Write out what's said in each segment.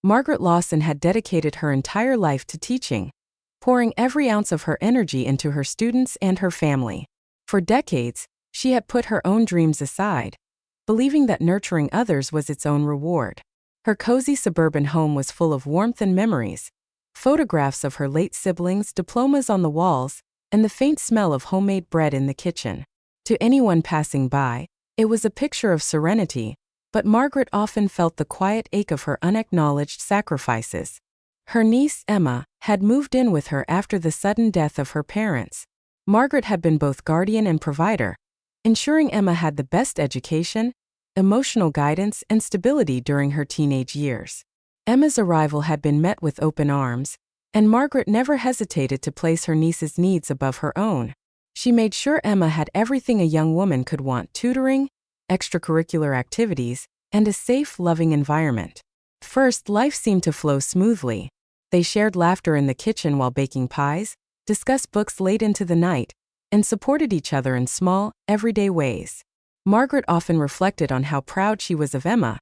Margaret Lawson had dedicated her entire life to teaching, pouring every ounce of her energy into her students and her family. For decades, she had put her own dreams aside, believing that nurturing others was its own reward. Her cozy suburban home was full of warmth and memories, photographs of her late siblings, diplomas on the walls, and the faint smell of homemade bread in the kitchen. To anyone passing by, it was a picture of serenity, but Margaret often felt the quiet ache of her unacknowledged sacrifices. Her niece, Emma, had moved in with her after the sudden death of her parents. Margaret had been both guardian and provider, ensuring Emma had the best education, emotional guidance, and stability during her teenage years. Emma's arrival had been met with open arms, and Margaret never hesitated to place her niece's needs above her own. She made sure Emma had everything a young woman could want: tutoring, extracurricular activities, and a safe, loving environment. First, life seemed to flow smoothly. They shared laughter in the kitchen while baking pies, discussed books late into the night, and supported each other in small, everyday ways. Margaret often reflected on how proud she was of Emma,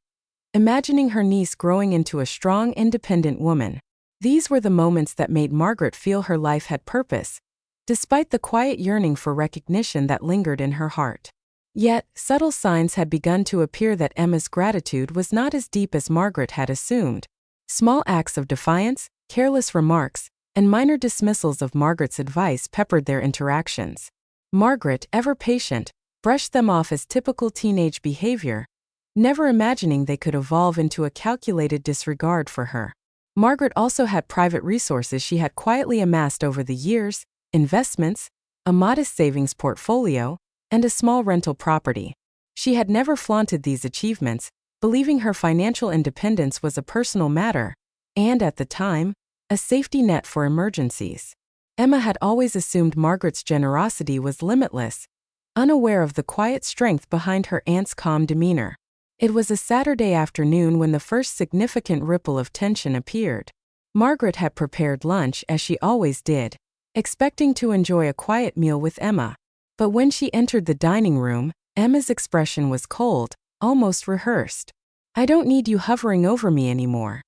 imagining her niece growing into a strong, independent woman. These were the moments that made Margaret feel her life had purpose, despite the quiet yearning for recognition that lingered in her heart. Yet, subtle signs had begun to appear that Emma's gratitude was not as deep as Margaret had assumed. Small acts of defiance, careless remarks, and minor dismissals of Margaret's advice peppered their interactions. Margaret, ever patient, brushed them off as typical teenage behavior, never imagining they could evolve into a calculated disregard for her. Margaret also had private resources she had quietly amassed over the years: investments, a modest savings portfolio, and a small rental property. She had never flaunted these achievements, believing her financial independence was a personal matter, and at the time, a safety net for emergencies. Emma had always assumed Margaret's generosity was limitless, unaware of the quiet strength behind her aunt's calm demeanor. It was a Saturday afternoon when the first significant ripple of tension appeared. Margaret had prepared lunch as she always did, expecting to enjoy a quiet meal with Emma. But when she entered the dining room, Emma's expression was cold, almost rehearsed. "I don't need you hovering over me anymore,"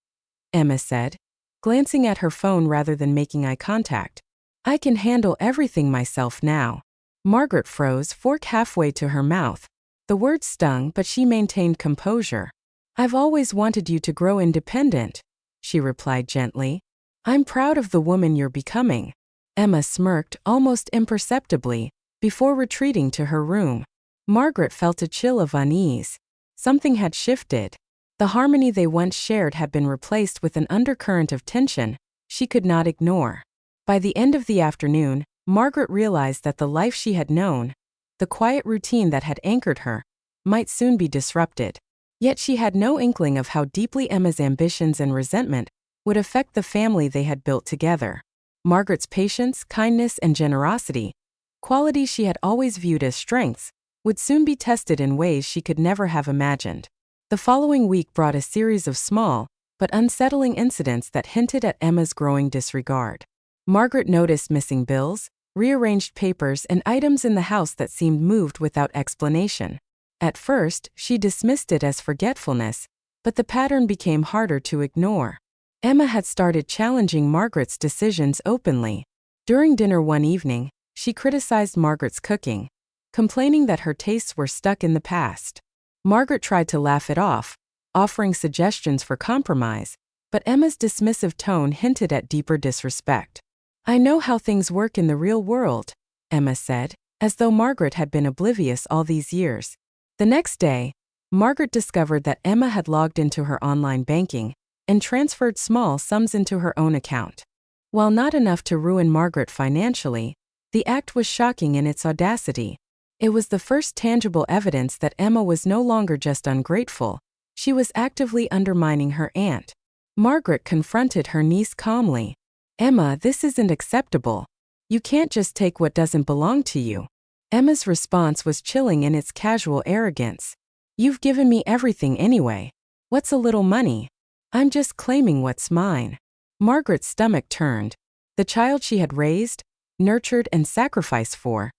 Emma said, glancing at her phone rather than making eye contact. "I can handle everything myself now." Margaret froze, fork halfway to her mouth. The words stung, but she maintained composure. "I've always wanted you to grow independent," she replied gently. "I'm proud of the woman you're becoming." Emma smirked, almost imperceptibly, before retreating to her room. Margaret felt a chill of unease. Something had shifted. The harmony they once shared had been replaced with an undercurrent of tension she could not ignore. By the end of the afternoon, Margaret realized that the life she had known, the quiet routine that had anchored her, might soon be disrupted. Yet she had no inkling of how deeply Emma's ambitions and resentment would affect the family they had built together. Margaret's patience, kindness, and generosity, qualities she had always viewed as strengths, would soon be tested in ways she could never have imagined. The following week brought a series of small, but unsettling incidents that hinted at Emma's growing disregard. Margaret noticed missing bills, rearranged papers, and items in the house that seemed moved without explanation. At first, she dismissed it as forgetfulness, but the pattern became harder to ignore. Emma had started challenging Margaret's decisions openly. During dinner one evening, she criticized Margaret's cooking, complaining that her tastes were stuck in the past. Margaret tried to laugh it off, offering suggestions for compromise, but Emma's dismissive tone hinted at deeper disrespect. "I know how things work in the real world," Emma said, as though Margaret had been oblivious all these years. The next day, Margaret discovered that Emma had logged into her online banking and transferred small sums into her own account. While not enough to ruin Margaret financially, the act was shocking in its audacity. It was the first tangible evidence that Emma was no longer just ungrateful, she was actively undermining her aunt. Margaret confronted her niece calmly. "Emma, this isn't acceptable. You can't just take what doesn't belong to you." Emma's response was chilling in its casual arrogance. "You've given me everything anyway. What's a little money? I'm just claiming what's mine." Margaret's stomach turned. The child she had raised, nurtured, and sacrificed for,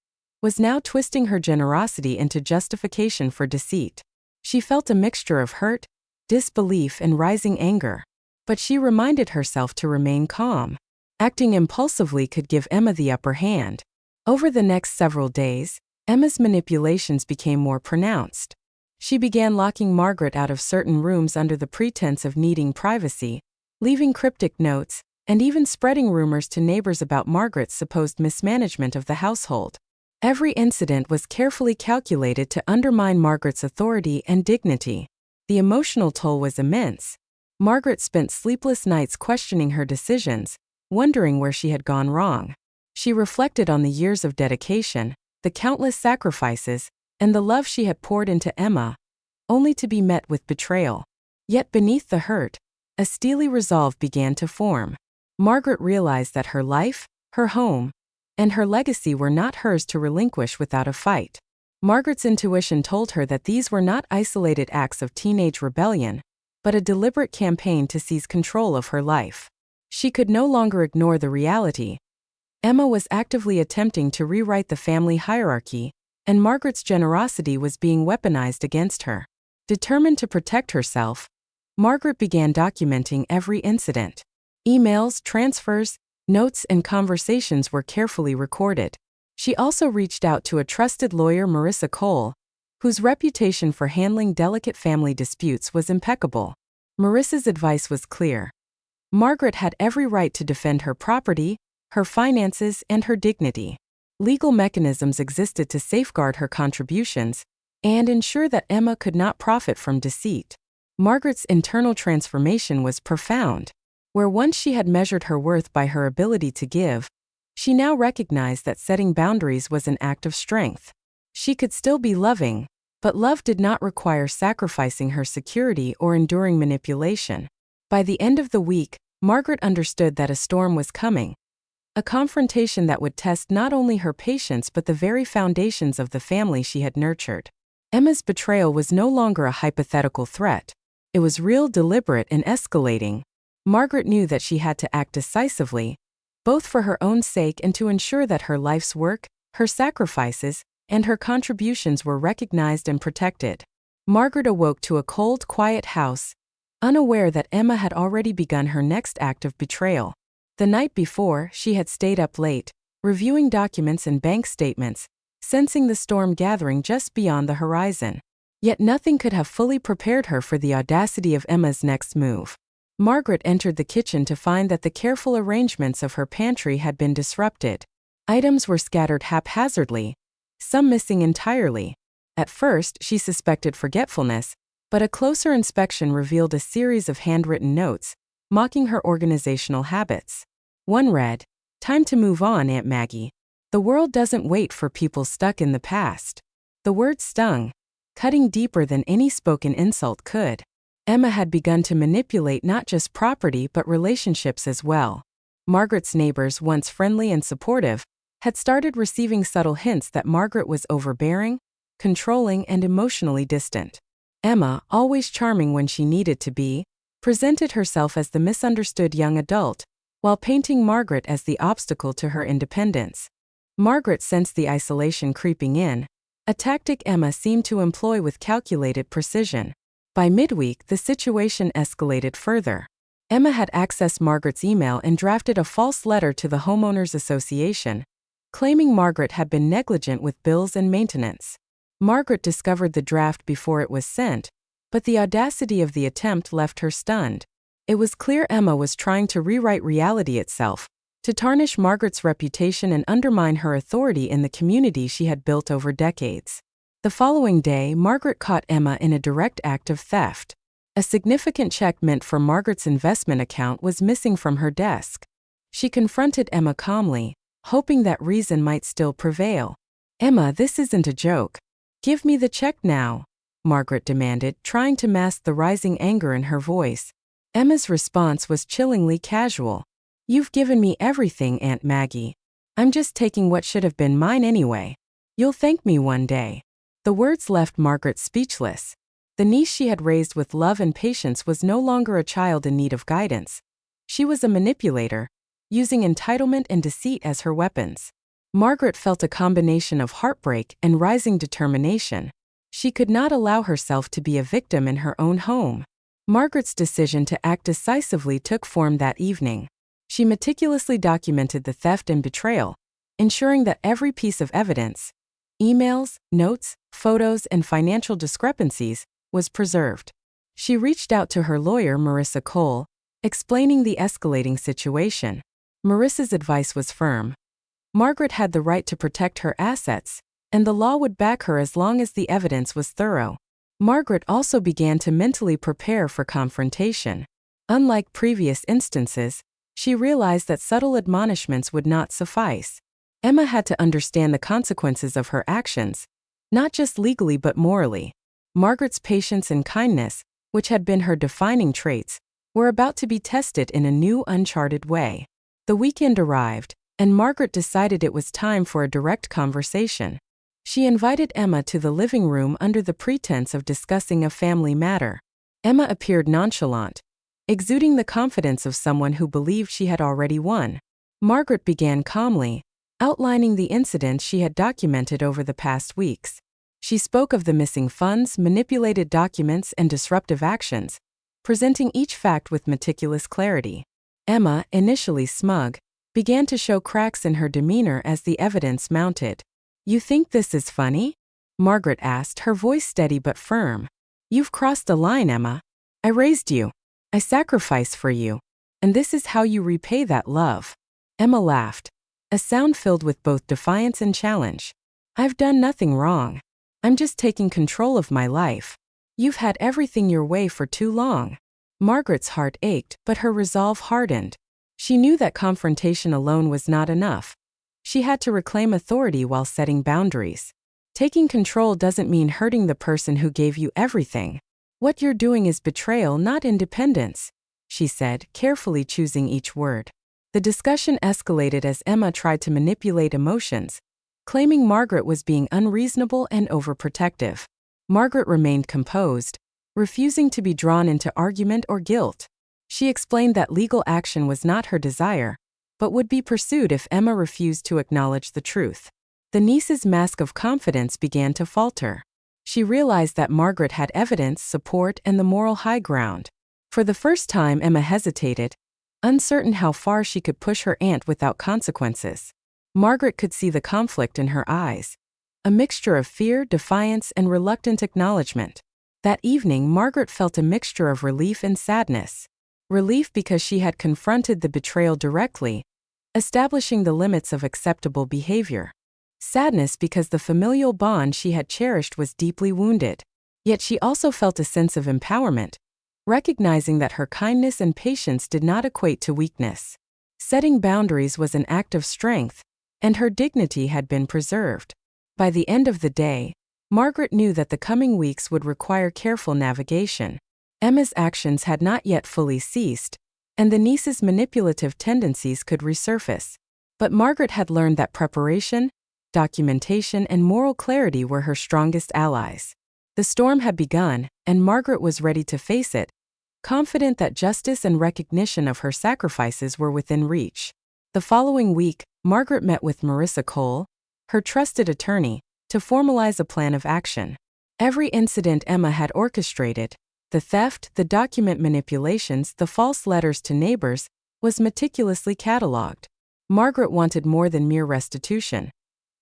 was now twisting her generosity into justification for deceit. She felt a mixture of hurt, disbelief, and rising anger. But she reminded herself to remain calm. Acting impulsively could give Emma the upper hand. Over the next several days, Emma's manipulations became more pronounced. She began locking Margaret out of certain rooms under the pretense of needing privacy, leaving cryptic notes, and even spreading rumors to neighbors about Margaret's supposed mismanagement of the household. Every incident was carefully calculated to undermine Margaret's authority and dignity. The emotional toll was immense. Margaret spent sleepless nights questioning her decisions, wondering where she had gone wrong. She reflected on the years of dedication, the countless sacrifices, and the love she had poured into Emma, only to be met with betrayal. Yet beneath the hurt, a steely resolve began to form. Margaret realized that her life, her home, and her legacy were not hers to relinquish without a fight. Margaret's intuition told her that these were not isolated acts of teenage rebellion, but a deliberate campaign to seize control of her life. She could no longer ignore the reality. Emma was actively attempting to rewrite the family hierarchy, and Margaret's generosity was being weaponized against her. Determined to protect herself, Margaret began documenting every incident. Emails, transfers, notes, and conversations were carefully recorded. She also reached out to a trusted lawyer, Marissa Cole, whose reputation for handling delicate family disputes was impeccable. Marissa's advice was clear. Margaret had every right to defend her property, her finances, and her dignity. Legal mechanisms existed to safeguard her contributions and ensure that Emma could not profit from deceit. Margaret's internal transformation was profound. Where once she had measured her worth by her ability to give, she now recognized that setting boundaries was an act of strength. She could still be loving, but love did not require sacrificing her security or enduring manipulation. By the end of the week, Margaret understood that a storm was coming. A confrontation that would test not only her patience but the very foundations of the family she had nurtured. Emma's betrayal was no longer a hypothetical threat. It was real, deliberate, and escalating. Margaret knew that she had to act decisively, both for her own sake and to ensure that her life's work, her sacrifices, and her contributions were recognized and protected. Margaret awoke to a cold, quiet house, unaware that Emma had already begun her next act of betrayal. The night before, she had stayed up late, reviewing documents and bank statements, sensing the storm gathering just beyond the horizon. Yet nothing could have fully prepared her for the audacity of Emma's next move. Margaret entered the kitchen to find that the careful arrangements of her pantry had been disrupted. Items were scattered haphazardly, some missing entirely. At first, she suspected forgetfulness, but a closer inspection revealed a series of handwritten notes, mocking her organizational habits. One read, "Time to move on, Aunt Maggie. The world doesn't wait for people stuck in the past." The word stung, cutting deeper than any spoken insult could. Emma had begun to manipulate not just property but relationships as well. Margaret's neighbors, once friendly and supportive, had started receiving subtle hints that Margaret was overbearing, controlling, and emotionally distant. Emma, always charming when she needed to be, presented herself as the misunderstood young adult, while painting Margaret as the obstacle to her independence. Margaret sensed the isolation creeping in, a tactic Emma seemed to employ with calculated precision. By midweek, the situation escalated further. Emma had accessed Margaret's email and drafted a false letter to the Homeowners Association, claiming Margaret had been negligent with bills and maintenance. Margaret discovered the draft before it was sent, but the audacity of the attempt left her stunned. It was clear Emma was trying to rewrite reality itself, to tarnish Margaret's reputation and undermine her authority in the community she had built over decades. The following day, Margaret caught Emma in a direct act of theft. A significant check meant for Margaret's investment account was missing from her desk. She confronted Emma calmly, hoping that reason might still prevail. "Emma, this isn't a joke. Give me the check now," Margaret demanded, trying to mask the rising anger in her voice. Emma's response was chillingly casual. "You've given me everything, Aunt Maggie. I'm just taking what should have been mine anyway. You'll thank me one day." The words left Margaret speechless. The niece she had raised with love and patience was no longer a child in need of guidance. She was a manipulator, using entitlement and deceit as her weapons. Margaret felt a combination of heartbreak and rising determination. She could not allow herself to be a victim in her own home. Margaret's decision to act decisively took form that evening. She meticulously documented the theft and betrayal, ensuring that every piece of evidence, emails, notes, photos, and financial discrepancies, was preserved. She reached out to her lawyer, Marissa Cole, explaining the escalating situation. Marissa's advice was firm. Margaret had the right to protect her assets, and the law would back her as long as the evidence was thorough. Margaret also began to mentally prepare for confrontation. Unlike previous instances, she realized that subtle admonishments would not suffice. Emma had to understand the consequences of her actions, not just legally but morally. Margaret's patience and kindness, which had been her defining traits, were about to be tested in a new, uncharted way. The weekend arrived, and Margaret decided it was time for a direct conversation. She invited Emma to the living room under the pretense of discussing a family matter. Emma appeared nonchalant, exuding the confidence of someone who believed she had already won. Margaret began calmly, outlining the incidents she had documented over the past weeks. She spoke of the missing funds, manipulated documents, and disruptive actions, presenting each fact with meticulous clarity. Emma, initially smug, began to show cracks in her demeanor as the evidence mounted. "You think this is funny?" Margaret asked, her voice steady but firm. "You've crossed the line, Emma. I raised you. I sacrificed for you. And this is how you repay that love." Emma laughed, a sound filled with both defiance and challenge. "I've done nothing wrong. I'm just taking control of my life. You've had everything your way for too long." Margaret's heart ached, but her resolve hardened. She knew that confrontation alone was not enough. She had to reclaim authority while setting boundaries. Taking control doesn't mean hurting the person who gave you everything. "What you're doing is betrayal, not independence," she said, carefully choosing each word. The discussion escalated as Emma tried to manipulate emotions, claiming Margaret was being unreasonable and overprotective. Margaret remained composed, refusing to be drawn into argument or guilt. She explained that legal action was not her desire, but would be pursued if Emma refused to acknowledge the truth. The niece's mask of confidence began to falter. She realized that Margaret had evidence, support, and the moral high ground. For the first time, Emma hesitated, uncertain how far she could push her aunt without consequences. Margaret could see the conflict in her eyes, a mixture of fear, defiance, and reluctant acknowledgement. That evening, Margaret felt a mixture of relief and sadness. Relief because she had confronted the betrayal directly, establishing the limits of acceptable behavior. Sadness because the familial bond she had cherished was deeply wounded. Yet she also felt a sense of empowerment, recognizing that her kindness and patience did not equate to weakness. Setting boundaries was an act of strength, and her dignity had been preserved. By the end of the day, Margaret knew that the coming weeks would require careful navigation. Emma's actions had not yet fully ceased, and the niece's manipulative tendencies could resurface. But Margaret had learned that preparation, documentation, and moral clarity were her strongest allies. The storm had begun, and Margaret was ready to face it, confident that justice and recognition of her sacrifices were within reach. The following week, Margaret met with Marissa Cole, her trusted attorney, to formalize a plan of action. Every incident Emma had orchestrated, the theft, the document manipulations, the false letters to neighbors, was meticulously catalogued. Margaret wanted more than mere restitution.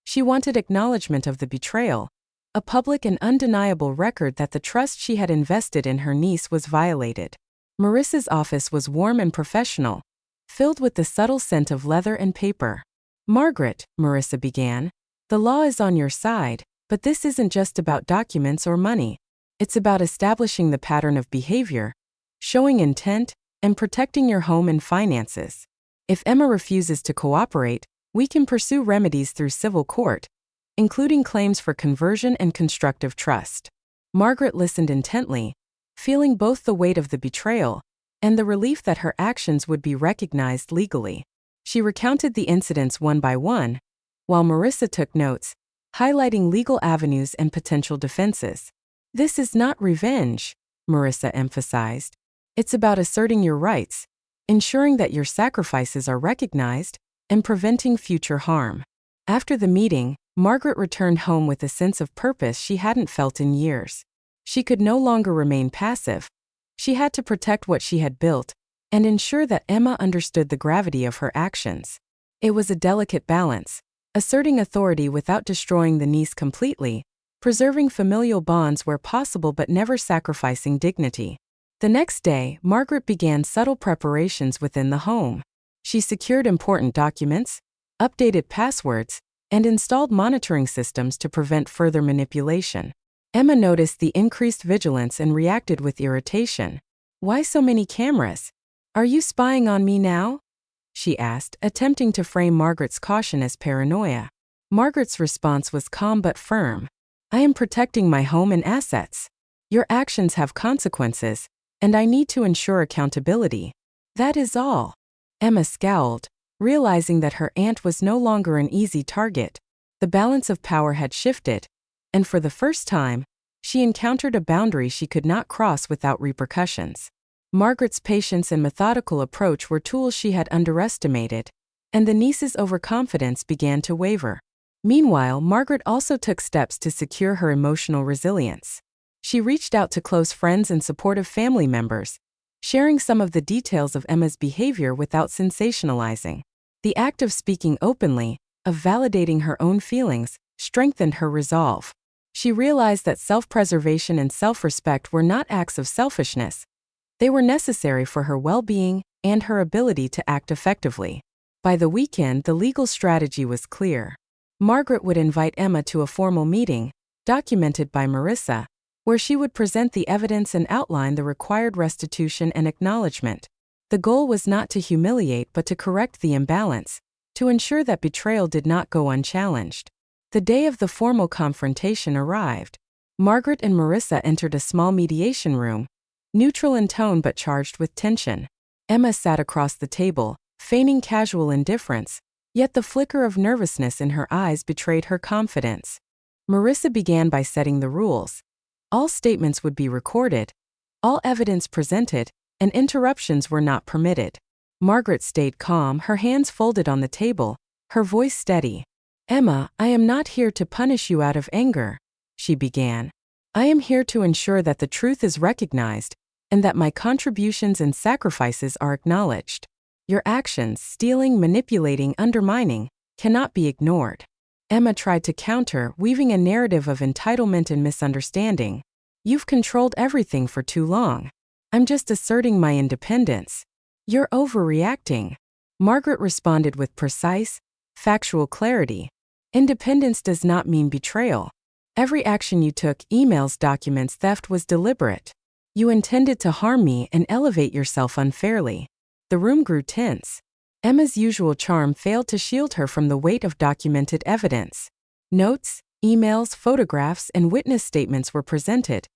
She wanted acknowledgement of the betrayal, a public and undeniable record that the trust she had invested in her niece was violated. Marissa's office was warm and professional, filled with the subtle scent of leather and paper. "Margaret," Marissa began, "the law is on your side, but this isn't just about documents or money. It's about establishing the pattern of behavior, showing intent, and protecting your home and finances. If Emma refuses to cooperate, we can pursue remedies through civil court, including claims for conversion and constructive trust." Margaret listened intently, feeling both the weight of the betrayal and the relief that her actions would be recognized legally. She recounted the incidents one by one, while Marissa took notes, highlighting legal avenues and potential defenses. "This is not revenge," Marissa emphasized. "It's about asserting your rights, ensuring that your sacrifices are recognized, and preventing future harm." After the meeting, Margaret returned home with a sense of purpose she hadn't felt in years. She could no longer remain passive. She had to protect what she had built and ensure that Emma understood the gravity of her actions. It was a delicate balance, asserting authority without destroying the niece completely, preserving familial bonds where possible but never sacrificing dignity. The next day, Margaret began subtle preparations within the home. She secured important documents, updated passwords, and installed monitoring systems to prevent further manipulation. Emma noticed the increased vigilance and reacted with irritation. "Why so many cameras? Are you spying on me now?" she asked, attempting to frame Margaret's caution as paranoia. Margaret's response was calm but firm. "I am protecting my home and assets. Your actions have consequences, and I need to ensure accountability. That is all." Emma scowled, realizing that her aunt was no longer an easy target. The balance of power had shifted, and for the first time, she encountered a boundary she could not cross without repercussions. Margaret's patience and methodical approach were tools she had underestimated, and the niece's overconfidence began to waver. Meanwhile, Margaret also took steps to secure her emotional resilience. She reached out to close friends and supportive family members, sharing some of the details of Emma's behavior without sensationalizing. The act of speaking openly, of validating her own feelings, strengthened her resolve. She realized that self-preservation and self-respect were not acts of selfishness. They were necessary for her well-being and her ability to act effectively. By the weekend, the legal strategy was clear. Margaret would invite Emma to a formal meeting, documented by Marissa, where she would present the evidence and outline the required restitution and acknowledgement. The goal was not to humiliate but to correct the imbalance, to ensure that betrayal did not go unchallenged. The day of the formal confrontation arrived. Margaret and Marissa entered a small mediation room, neutral in tone but charged with tension. Emma sat across the table, feigning casual indifference, yet the flicker of nervousness in her eyes betrayed her confidence. Marissa began by setting the rules. All statements would be recorded, all evidence presented, and interruptions were not permitted. Margaret stayed calm, her hands folded on the table, her voice steady. "Emma, I am not here to punish you out of anger," she began. "I am here to ensure that the truth is recognized, and that my contributions and sacrifices are acknowledged. Your actions, stealing, manipulating, undermining, cannot be ignored." Emma tried to counter, weaving a narrative of entitlement and misunderstanding. "You've controlled everything for too long. I'm just asserting my independence. You're overreacting." Margaret responded with precise, factual clarity. "Independence does not mean betrayal. Every action you took, emails, documents, theft, was deliberate. You intended to harm me and elevate yourself unfairly." The room grew tense. Emma's usual charm failed to shield her from the weight of documented evidence. Notes, emails, photographs, and witness statements were presented,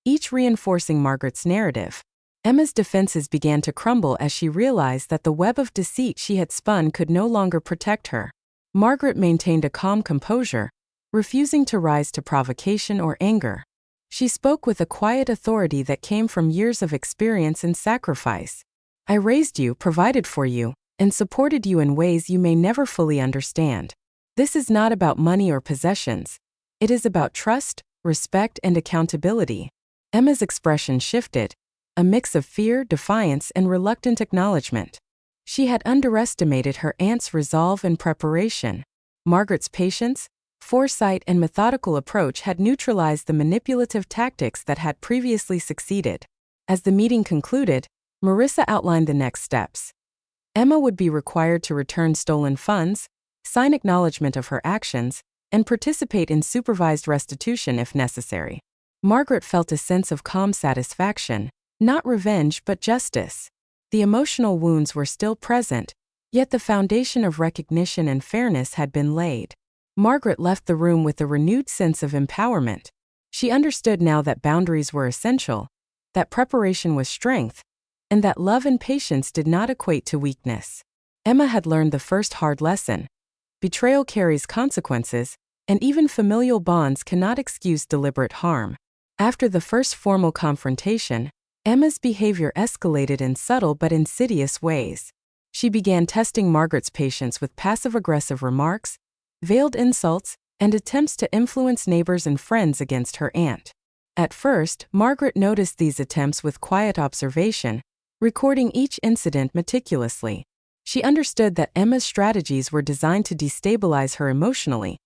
each reinforcing Margaret's narrative. Emma's defenses began to crumble as she realized that the web of deceit she had spun could no longer protect her. Margaret maintained a calm composure, refusing to rise to provocation or anger. She spoke with a quiet authority that came from years of experience and sacrifice. "I raised you, provided for you, and supported you in ways you may never fully understand. This is not about money or possessions. It is about trust, respect, and accountability." Emma's expression shifted, a mix of fear, defiance, and reluctant acknowledgement. She had underestimated her aunt's resolve and preparation. Margaret's patience, foresight, and methodical approach had neutralized the manipulative tactics that had previously succeeded. As the meeting concluded, Marissa outlined the next steps. Emma would be required to return stolen funds, sign acknowledgement of her actions, and participate in supervised restitution if necessary. Margaret felt a sense of calm satisfaction, not revenge but justice. The emotional wounds were still present, yet the foundation of recognition and fairness had been laid. Margaret left the room with a renewed sense of empowerment. She understood now that boundaries were essential, that preparation was strength, and that love and patience did not equate to weakness. Emma had learned the first hard lesson. Betrayal carries consequences, and even familial bonds cannot excuse deliberate harm. After the first formal confrontation, Emma's behavior escalated in subtle but insidious ways. She began testing Margaret's patience with passive-aggressive remarks, veiled insults, and attempts to influence neighbors and friends against her aunt. At first, Margaret noticed these attempts with quiet observation, recording each incident meticulously. She understood that Emma's strategies were designed to destabilize her emotionally,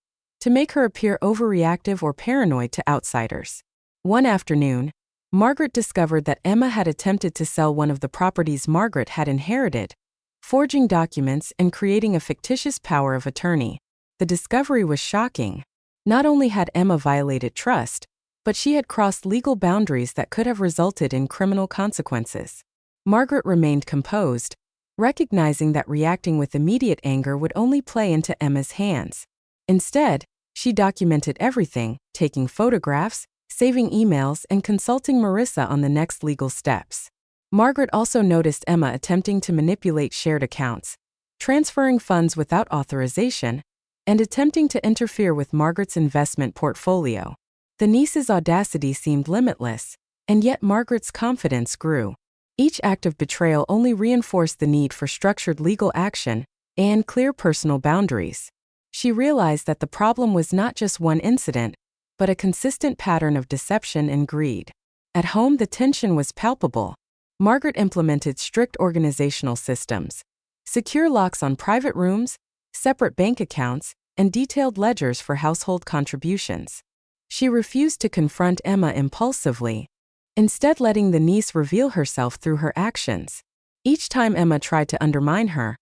to make her appear overreactive or paranoid to outsiders. One afternoon, Margaret discovered that Emma had attempted to sell one of the properties Margaret had inherited, forging documents and creating a fictitious power of attorney. The discovery was shocking. Not only had Emma violated trust, but she had crossed legal boundaries that could have resulted in criminal consequences. Margaret remained composed, recognizing that reacting with immediate anger would only play into Emma's hands. Instead, she documented everything, taking photographs, saving emails, and consulting Marissa on the next legal steps. Margaret also noticed Emma attempting to manipulate shared accounts, transferring funds without authorization, and attempting to interfere with Margaret's investment portfolio. The niece's audacity seemed limitless, and yet Margaret's confidence grew. Each act of betrayal only reinforced the need for structured legal action and clear personal boundaries. She realized that the problem was not just one incident, but a consistent pattern of deception and greed. At home, the tension was palpable. Margaret implemented strict organizational systems, secure locks on private rooms, separate bank accounts, and detailed ledgers for household contributions. She refused to confront Emma impulsively, instead letting the niece reveal herself through her actions. Each time Emma tried to undermine her,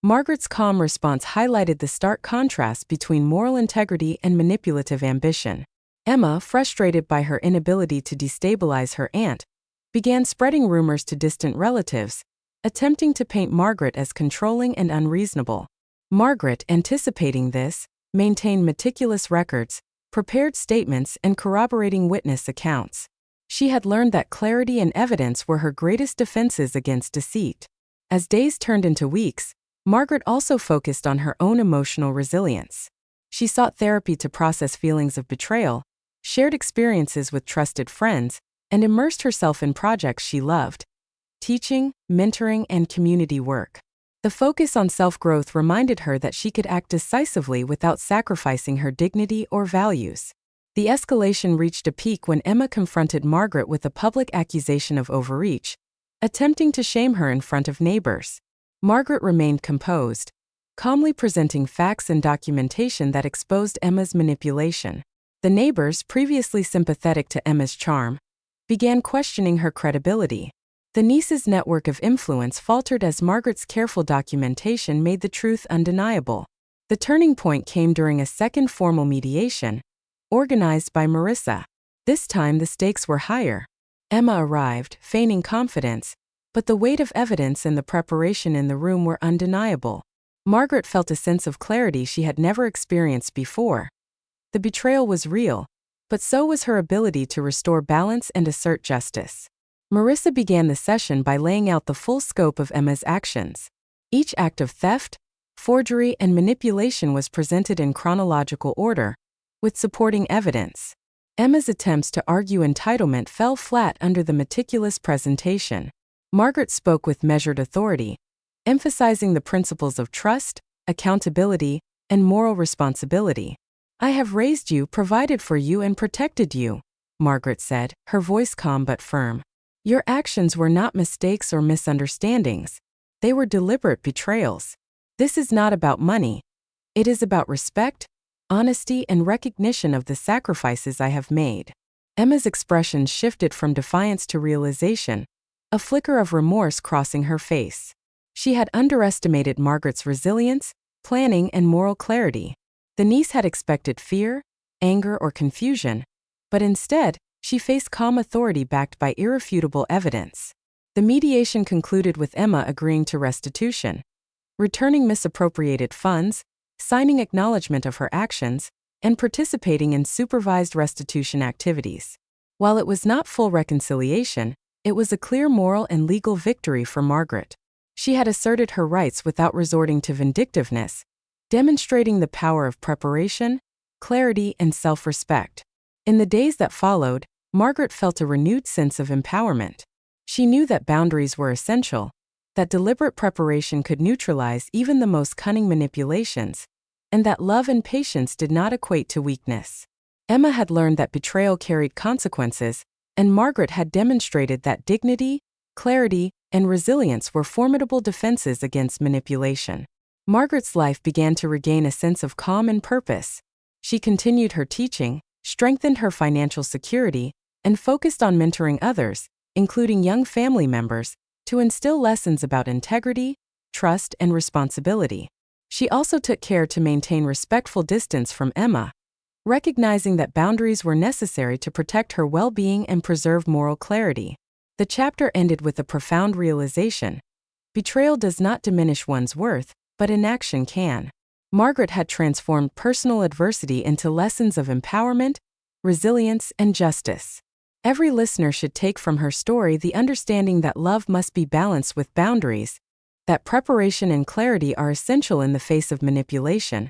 Margaret's calm response highlighted the stark contrast between moral integrity and manipulative ambition. Emma, frustrated by her inability to destabilize her aunt, began spreading rumors to distant relatives, attempting to paint Margaret as controlling and unreasonable. Margaret, anticipating this, maintained meticulous records, prepared statements, and corroborating witness accounts. She had learned that clarity and evidence were her greatest defenses against deceit. As days turned into weeks, Margaret also focused on her own emotional resilience. She sought therapy to process feelings of betrayal, shared experiences with trusted friends, and immersed herself in projects she loved: teaching, mentoring, and community work. The focus on self-growth reminded her that she could act decisively without sacrificing her dignity or values. The escalation reached a peak when Emma confronted Margaret with a public accusation of overreach, attempting to shame her in front of neighbors. Margaret remained composed, calmly presenting facts and documentation that exposed Emma's manipulation. The neighbors, previously sympathetic to Emma's charm, began questioning her credibility. The niece's network of influence faltered as Margaret's careful documentation made the truth undeniable. The turning point came during a second formal mediation, organized by Marissa. This time the stakes were higher. Emma arrived, feigning confidence, but the weight of evidence and the preparation in the room were undeniable. Margaret felt a sense of clarity she had never experienced before. The betrayal was real, but so was her ability to restore balance and assert justice. Marissa began the session by laying out the full scope of Emma's actions. Each act of theft, forgery, and manipulation was presented in chronological order, with supporting evidence. Emma's attempts to argue entitlement fell flat under the meticulous presentation. Margaret spoke with measured authority, emphasizing the principles of trust, accountability, and moral responsibility. "I have raised you, provided for you, and protected you," Margaret said, her voice calm but firm. "Your actions were not mistakes or misunderstandings. They were deliberate betrayals. This is not about money. It is about respect, honesty, and recognition of the sacrifices I have made." Emma's expression shifted from defiance to realization, a flicker of remorse crossing her face. She had underestimated Margaret's resilience, planning, and moral clarity. The niece had expected fear, anger, or confusion, but instead, she faced calm authority backed by irrefutable evidence. The mediation concluded with Emma agreeing to restitution, returning misappropriated funds, signing acknowledgement of her actions, and participating in supervised restitution activities. While it was not full reconciliation, it was a clear moral and legal victory for Margaret. She had asserted her rights without resorting to vindictiveness, demonstrating the power of preparation, clarity, and self-respect. In the days that followed, Margaret felt a renewed sense of empowerment. She knew that boundaries were essential, that deliberate preparation could neutralize even the most cunning manipulations, and that love and patience did not equate to weakness. Emma had learned that betrayal carried consequences, and Margaret had demonstrated that dignity, clarity, and resilience were formidable defenses against manipulation. Margaret's life began to regain a sense of calm and purpose. She continued her teaching, strengthened her financial security, and focused on mentoring others, including young family members, to instill lessons about integrity, trust, and responsibility. She also took care to maintain respectful distance from Emma, recognizing that boundaries were necessary to protect her well-being and preserve moral clarity. The chapter ended with a profound realization: betrayal does not diminish one's worth, but inaction can. Margaret had transformed personal adversity into lessons of empowerment, resilience, and justice. Every listener should take from her story the understanding that love must be balanced with boundaries, that preparation and clarity are essential in the face of manipulation,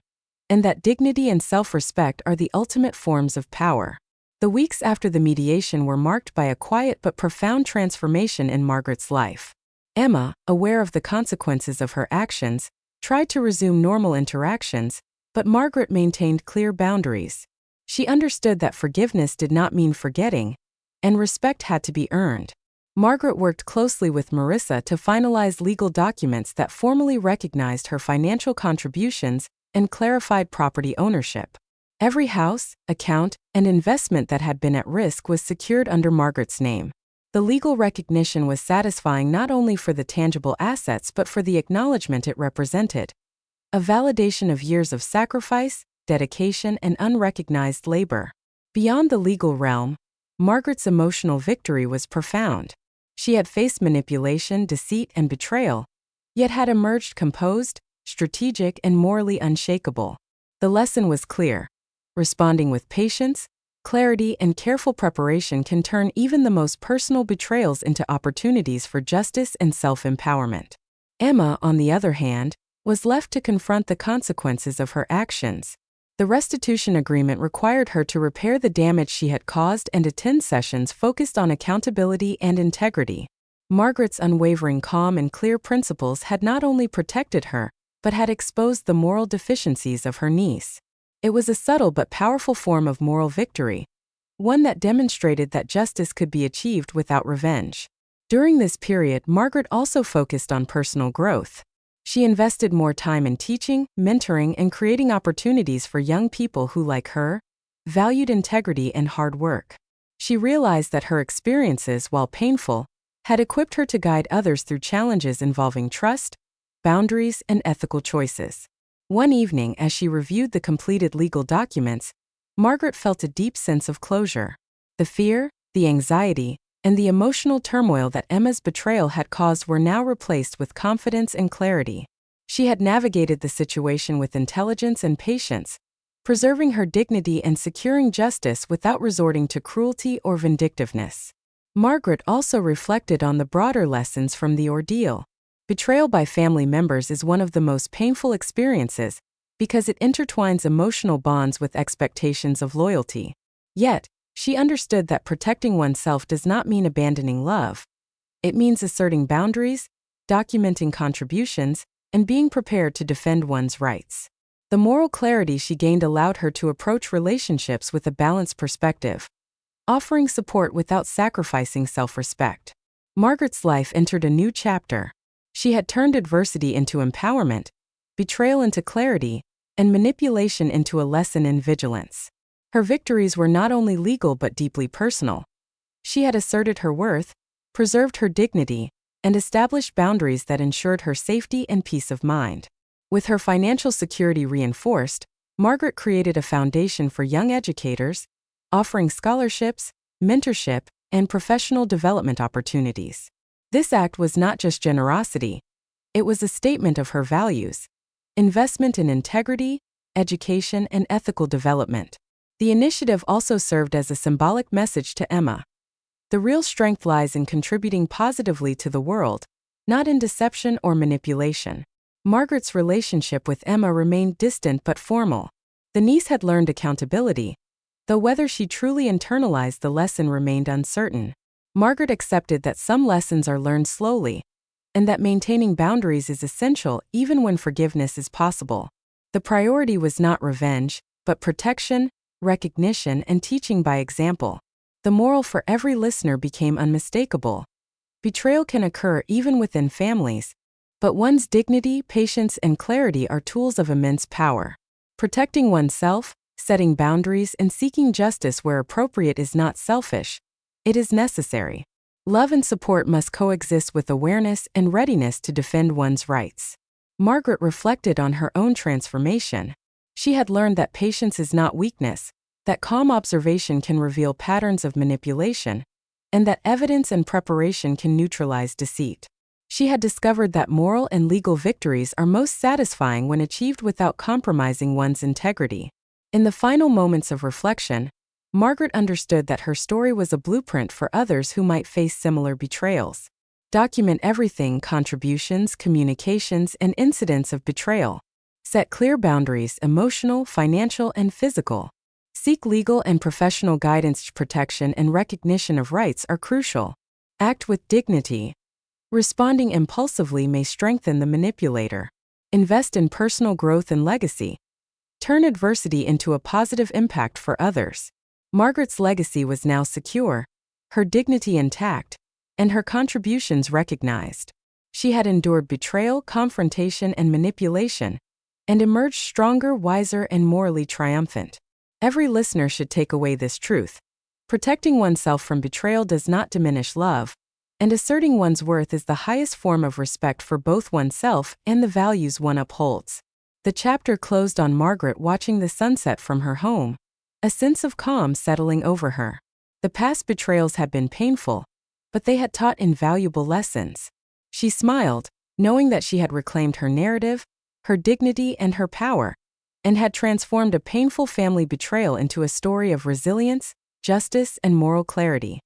and that dignity and self-respect are the ultimate forms of power. The weeks after the mediation were marked by a quiet but profound transformation in Margaret's life. Emma, aware of the consequences of her actions, tried to resume normal interactions, but Margaret maintained clear boundaries. She understood that forgiveness did not mean forgetting, and respect had to be earned. Margaret worked closely with Marissa to finalize legal documents that formally recognized her financial contributions and clarified property ownership. Every house, account, and investment that had been at risk was secured under Margaret's name. The legal recognition was satisfying not only for the tangible assets but for the acknowledgement it represented: a validation of years of sacrifice, dedication, and unrecognized labor. Beyond the legal realm, Margaret's emotional victory was profound. She had faced manipulation, deceit, and betrayal, yet had emerged composed, strategic, and morally unshakable. The lesson was clear: responding with patience, clarity, and careful preparation can turn even the most personal betrayals into opportunities for justice and self-empowerment. Emma, on the other hand, was left to confront the consequences of her actions. The restitution agreement required her to repair the damage she had caused and attend sessions focused on accountability and integrity. Margaret's unwavering calm and clear principles had not only protected her, but had exposed the moral deficiencies of her niece. It was a subtle but powerful form of moral victory, one that demonstrated that justice could be achieved without revenge. During this period, Margaret also focused on personal growth. She invested more time in teaching, mentoring, and creating opportunities for young people who, like her, valued integrity and hard work. She realized that her experiences, while painful, had equipped her to guide others through challenges involving trust, boundaries, and ethical choices. One evening, as she reviewed the completed legal documents, Margaret felt a deep sense of closure. The fear, the anxiety, and the emotional turmoil that Emma's betrayal had caused were now replaced with confidence and clarity. She had navigated the situation with intelligence and patience, preserving her dignity and securing justice without resorting to cruelty or vindictiveness. Margaret also reflected on the broader lessons from the ordeal. Betrayal by family members is one of the most painful experiences because it intertwines emotional bonds with expectations of loyalty. Yet, she understood that protecting oneself does not mean abandoning love. It means asserting boundaries, documenting contributions, and being prepared to defend one's rights. The moral clarity she gained allowed her to approach relationships with a balanced perspective, offering support without sacrificing self-respect. Margaret's life entered a new chapter. She had turned adversity into empowerment, betrayal into clarity, and manipulation into a lesson in vigilance. Her victories were not only legal but deeply personal. She had asserted her worth, preserved her dignity, and established boundaries that ensured her safety and peace of mind. With her financial security reinforced, Margaret created a foundation for young educators, offering scholarships, mentorship, and professional development opportunities. This act was not just generosity, it was a statement of her values: investment in integrity, education, and ethical development. The initiative also served as a symbolic message to Emma. The real strength lies in contributing positively to the world, not in deception or manipulation. Margaret's relationship with Emma remained distant but formal. The niece had learned accountability, though whether she truly internalized the lesson remained uncertain. Margaret accepted that some lessons are learned slowly, and that maintaining boundaries is essential even when forgiveness is possible. The priority was not revenge, but protection, recognition, and teaching by example. The moral for every listener became unmistakable. Betrayal can occur even within families, but one's dignity, patience, and clarity are tools of immense power. Protecting oneself, setting boundaries, and seeking justice where appropriate is not selfish. It is necessary. Love and support must coexist with awareness and readiness to defend one's rights. Margaret reflected on her own transformation. She had learned that patience is not weakness, that calm observation can reveal patterns of manipulation, and that evidence and preparation can neutralize deceit. She had discovered that moral and legal victories are most satisfying when achieved without compromising one's integrity. In the final moments of reflection, Margaret understood that her story was a blueprint for others who might face similar betrayals. Document everything: contributions, communications, and incidents of betrayal. Set clear boundaries: emotional, financial, and physical. Seek legal and professional guidance. Protection and recognition of rights are crucial. Act with dignity. Responding impulsively may strengthen the manipulator. Invest in personal growth and legacy. Turn adversity into a positive impact for others. Margaret's legacy was now secure, her dignity intact, and her contributions recognized. She had endured betrayal, confrontation, and manipulation, and emerged stronger, wiser, and morally triumphant. Every listener should take away this truth. Protecting oneself from betrayal does not diminish love, and asserting one's worth is the highest form of respect for both oneself and the values one upholds. The chapter closed on Margaret watching the sunset from her home, a sense of calm settling over her. The past betrayals had been painful, but they had taught invaluable lessons. She smiled, knowing that she had reclaimed her narrative, her dignity, and her power, and had transformed a painful family betrayal into a story of resilience, justice, and moral clarity.